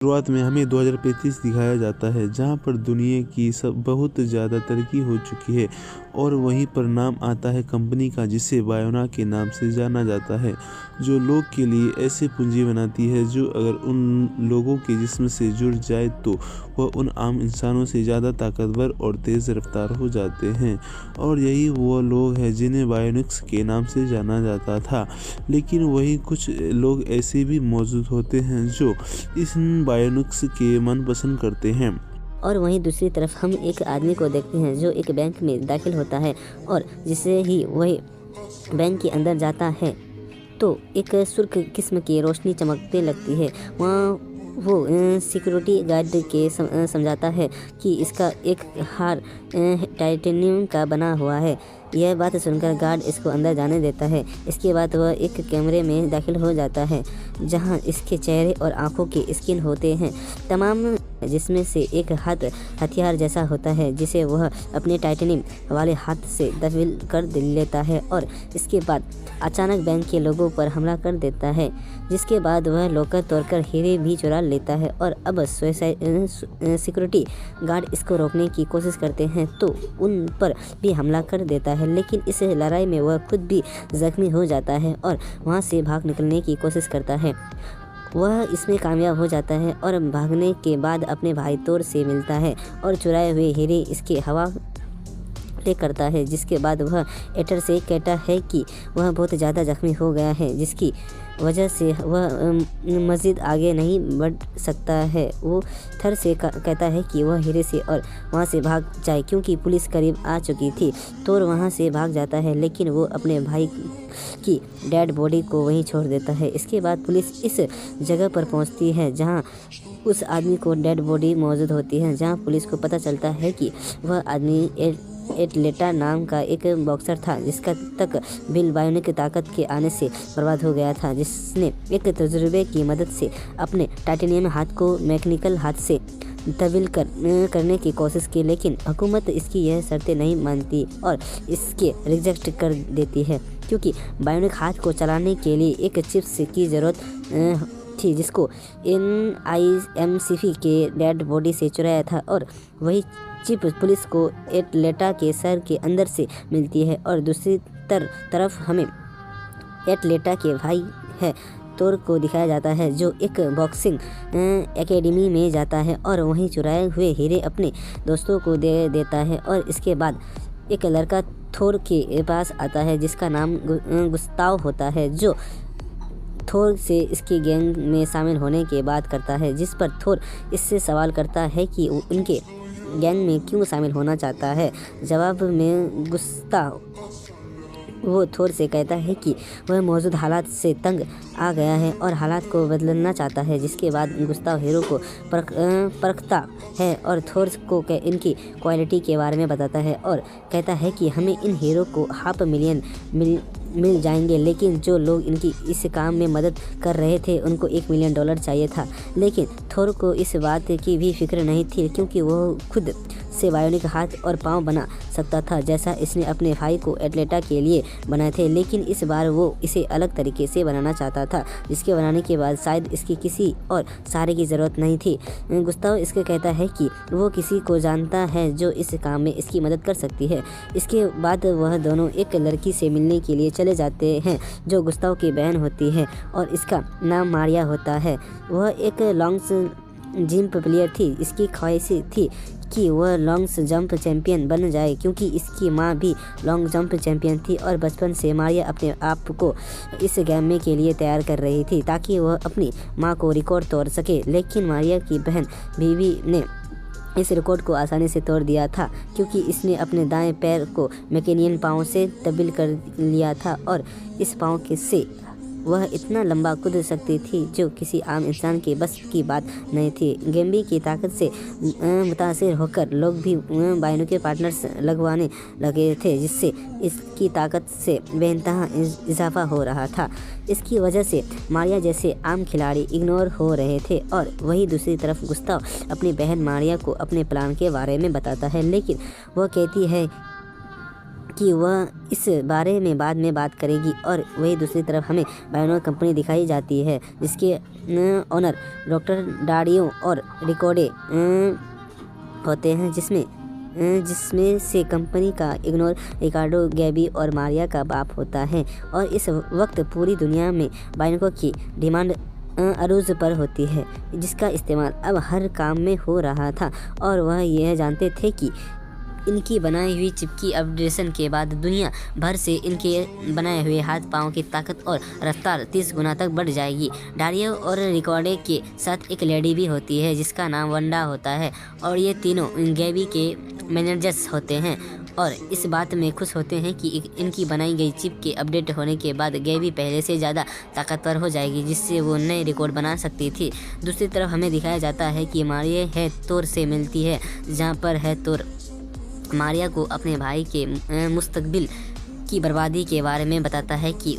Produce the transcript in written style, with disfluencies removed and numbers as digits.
शुरुआत में हमें 2035 दिखाया जाता है, जहाँ पर दुनिया की सब बहुत ज़्यादा तरक्की हो चुकी है और वहीं पर नाम आता है कंपनी का, जिसे बायोना के नाम से जाना जाता है, जो लोग के लिए ऐसी पूंजी बनाती है जो अगर उन लोगों के जिस्म से जुड़ जाए तो वह उन आम इंसानों से ज़्यादा ताकतवर और तेज़ रफ्तार हो जाते हैं। और यही वो लोग हैं जिन्हें बायोनिक्स के नाम से जाना जाता था। लेकिन वहीं कुछ लोग ऐसे भी मौजूद होते हैं जो इस बायोनिक्स के मन पसंद करते हैं। और वहीं दूसरी तरफ हम एक आदमी को देखते हैं जो एक बैंक में दाखिल होता है और जिसे ही वही बैंक के अंदर जाता है तो एक सुर्ख किस्म की रोशनी चमकने लगती है। वहाँ वो सिक्योरिटी गार्ड के समझाता है कि इसका एक हार टाइटेनियम का बना हुआ है। यह बात सुनकर गार्ड इसको अंदर जाने देता है। इसके बाद वह एक कमरे में दाखिल हो जाता है जहां इसके चेहरे और आंखों के स्किन होते हैं तमाम, जिसमें से एक हाथ हथियार जैसा होता है जिसे वह अपने टाइटेनियम वाले हाथ से दबील कर लेता है और इसके बाद अचानक बैंक के लोगों पर हमला कर देता है, जिसके बाद वह लॉकर तोड़कर हीरे भी चुरा लेता है। और अब सिक्योरिटी गार्ड इसको रोकने की कोशिश करते हैं तो उन पर भी हमला कर देता है, लेकिन इस लड़ाई में वह खुद भी जख्मी हो जाता है और वहां से भाग निकलने की कोशिश करता है। वह इसमें कामयाब हो जाता है और भागने के बाद अपने भाई तोर से मिलता है और चुराए हुए हीरे इसके हवाले करता है, जिसके बाद वह एटर से कहता है कि वह बहुत ज़्यादा जख्मी हो गया है, जिसकी वजह से वह मज़ीद आगे नहीं बढ़ सकता है। वो थर से कहता है कि वह हीरे से और वहाँ से भाग जाए क्योंकि पुलिस करीब आ चुकी थी। तोर वहाँ से भाग जाता है लेकिन वो अपने भाई की डेड बॉडी को वहीं छोड़ देता है। इसके बाद पुलिस इस जगह पर पहुँचती है जहाँ उस आदमी को डेड बॉडी मौजूद होती है, जहाँ पुलिस को पता चलता है कि वह आदमी एटलेटा नाम का एक बॉक्सर था जिसका तक बिल बायोनिक की ताकत के आने से बर्बाद हो गया था, जिसने एक तजुर्बे की मदद से अपने टाइटेनियम हाथ को मैकेनिकल हाथ से तब्दील करने की कोशिश की, लेकिन हुकूमत इसकी यह शर्तें नहीं मानती और इसके रिजेक्ट कर देती है क्योंकि बायोनिक हाथ को चलाने के लिए एक चिप्स की ज़रूरत थी जिसको NIMC के डेड बॉडी से चुराया था। और वही चिप पुलिस को एटलेटा के सर के अंदर से मिलती है। और दूसरी तरफ हमें एटलेटा के भाई है तोर को दिखाया जाता है जो एक बॉक्सिंग एकेडमी में जाता है और वहीं चुराए हुए हीरे अपने दोस्तों को दे देता है। और इसके बाद एक लड़का थोर के पास आता है जिसका नाम गुस्ताव होता है, जो थोर से इसकी गैंग में शामिल होने की बात करता है, जिस पर थोर इससे सवाल करता है कि उनके गैंग में क्यों शामिल होना चाहता है। जवाब में गुस्ताव वो थोर से कहता है कि वह मौजूद हालात से तंग आ गया है और हालात को बदलना चाहता है। जिसके बाद गुस्ताव हीरो को परखता है और थोर को इनकी क्वालिटी के बारे में बताता है और कहता है कि हमें इन हीरो को $500,000 मिल जाएंगे, लेकिन जो लोग इनकी इस काम में मदद कर रहे थे उनको $1 मिलियन चाहिए था। लेकिन थोर को इस बात की भी फिक्र नहीं थी क्योंकि वो खुद से बायोनिक हाथ और पाँव बना सकता था जैसा इसने अपने भाई को एटलेटा के लिए बनाए थे, लेकिन इस बार वो इसे अलग तरीके से बनाना चाहता था जिसके बनाने के बाद शायद इसकी किसी और सहारे की ज़रूरत नहीं थी। गुस्ताव इसके कहता है कि वो किसी को जानता है जो इस काम में इसकी मदद कर सकती है। इसके बाद वह दोनों एक लड़की से मिलने के लिए चले जाते हैं जो गुस्ताव की बहन होती है और इसका नाम मारिया होता है। वह एक लॉन्ग जंप प्लेयर थी। इसकी ख्वाहिश थी कि वह लॉन्ग जंप चैंपियन बन जाए क्योंकि इसकी माँ भी लॉन्ग जंप चैंपियन थी और बचपन से मारिया अपने आप को इस गेम के लिए तैयार कर रही थी ताकि वह अपनी माँ को रिकॉर्ड तोड़ सके। लेकिन मारिया की बहन बीवी ने इस रिकॉर्ड को आसानी से तोड़ दिया था क्योंकि इसने अपने दाएं पैर को मैकेनियन पाँव से तब्दील कर लिया था और इस पाँव से वह इतना लंबा कूद सकती थी जो किसी आम इंसान के बस की बात नहीं थी। गेम्बी की ताकत से मुतासिर होकर लोग भी बायोनिक के पार्टनर्स लगवाने लगे थे जिससे इसकी ताकत से बेइंतहा इजाफा हो रहा था। इसकी वजह से मारिया जैसे आम खिलाड़ी इग्नोर हो रहे थे और वही दूसरी तरफ गुस्ताव अपनी बहन मारिया को अपने प्लान के बारे में बताता है, लेकिन वह कहती है कि वह इस बारे में बाद में बात करेगी। और वही दूसरी तरफ हमें बायोनोक कंपनी दिखाई जाती है जिसके ओनर डॉक्टर डारियो और रिकॉर्डे होते हैं, जिसमें से कंपनी का इग्नोर रिकार्डो, गैबी और मारिया का बाप होता है। और इस वक्त पूरी दुनिया में बायोनोक की डिमांड अरूज पर होती है, जिसका इस्तेमाल अब हर काम में हो रहा था। और वह यह जानते थे कि इनकी बनाई हुई चिप की अपडेशन के बाद दुनिया भर से इनके बनाए हुए हाथ पाँव की ताकत और रफ्तार 30 गुना तक बढ़ जाएगी। डारियो और रिकॉर्डे के साथ एक लेडी भी होती है जिसका नाम वंडा होता है, और ये तीनों गैबी के मैनेजर्स होते हैं और इस बात में खुश होते हैं कि इनकी बनाई गई चिप के अपडेट होने के बाद गैबी पहले से ज़्यादा ताकतवर हो जाएगी, जिससे वो नए रिकॉर्ड बना सकती थी। दूसरी तरफ हमें दिखाया जाता है कि मारिया है तोर से मिलती है, जहाँ पर है तोर मारिया को अपने भाई के मुस्तकबिल की बर्बादी के बारे में बताता है कि